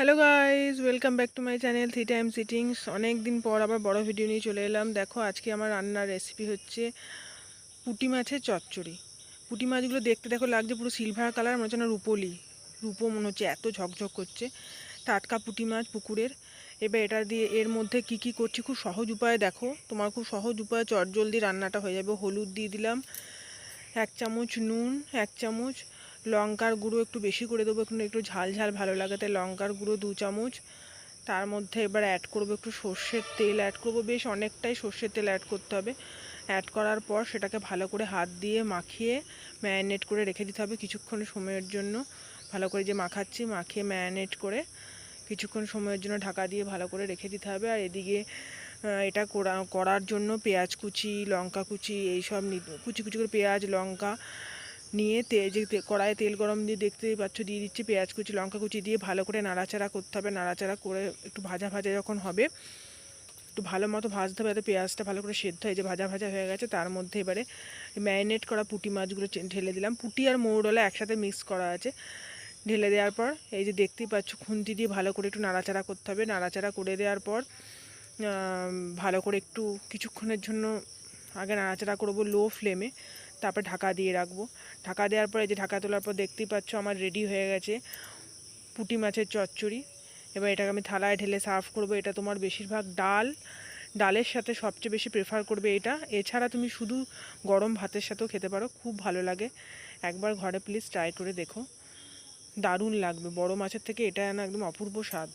Hello guys, welcome back to my channel three time sittings. অনেক দিন পর আবার বড় ভিডিও নিয়ে চলে এলাম। দেখো, আজকে আমার রান্নার রেসিপি হচ্ছে পুঁটি মাছের চচ্চড়ি। পুঁটি মাছগুলো দেখতে দেখো লাগছে পুরো সিলভার কালার, মনে হচ্ছে না রূপো মনে হচ্ছে, এত ঝকঝক করছে। টাটকা পুঁটি মাছ পুকুরের। এবার এটা দিয়ে এর মধ্যে কি কি করছি খুব সহজ উপায়ে দেখো, তোমার খুব সহজ উপায়ে চটজলদি রান্নাটা হয়ে যাবে। হলুদ দিয়ে দিলাম 1 চামচ, নুন 1 চামচ, লঙ্কার গুঁড়ো একটু বেশি করে দেবো, একটু ঝাল ঝাল ভালো লাগে তাই লঙ্কার গুঁড়ো 2 চামচ। তার মধ্যে এবার অ্যাড করবো একটু সর্ষের তেল অ্যাড করবো, বেশ অনেকটাই সর্ষের তেল অ্যাড করতে হবে। অ্যাড করার পর সেটাকে ভালো করে হাত দিয়ে মাখিয়ে ম্যারিনেট করে রেখে দিতে হবে কিছুক্ষণ সময়ের জন্য। ভালো করে যে মাখিয়ে ম্যারিনেট করে কিছুক্ষণ সময়ের জন্য ঢাকা দিয়ে ভালো করে রেখে দিতে হবে। আর এদিকে এটা করার জন্য পেঁয়াজ কুচি, লঙ্কা কুচি, এইসব কুচি কুচি করে পেঁয়াজ লঙ্কা নিয়ে কড়াইয়ে তেল গরম দিয়ে দেখতেই পাচ্ছ দিয়ে দিচ্ছি পেঁয়াজ কুচি লঙ্কা কুচি দিয়ে ভালো করে নাড়াচাড়া করতে হবে। নাড়াচাড়া করে একটু ভাজা ভাজা যখন হবে, একটু ভালো মতো ভাজতে হবে যাতে পেঁয়াজটা ভালো করে সেদ্ধ হয়ে যে ভাজা ভাজা হয়ে গেছে। তার মধ্যে এবারে ম্যারিনেট করা পুঁটি মাছগুলো ঢেলে দিলাম। পুঁটি আর মৌরলা একসাথে মিক্স করা আছে। ঢেলে দেওয়ার পর এই যে দেখতেই পাচ্ছ খুন্তি দিয়ে ভালো করে একটু নাড়াচাড়া করতে হবে। নাড়াচাড়া করে দেওয়ার পর ভালো করে একটু কিছুক্ষণের জন্য আগে নাড়াচাড়া করবো লো ফ্লেমে, তারপর ঢাকা দিয়ে রাখবো। ঢাকা দেওয়ার পর এই যে ঢাকা তোলার পর দেখতেই পাচ্ছ আমার রেডি হয়ে গেছে পুঁটি মাছের চচ্চড়ি। এবার এটাকে আমি থালায় ঢেলে সার্ভ করবো। এটা তোমার বেশিরভাগ ডালের সাথে সবচেয়ে বেশি প্রেফার করবে এটা। এছাড়া তুমি শুধু গরম ভাতের সাথেও খেতে পারো, খুব ভালো লাগে। একবার ঘরে প্লিজ ট্রাই করে দেখো, দারুণ লাগবে। বড় মাছের থেকে এটা না একদম অপূর্ব স্বাদ।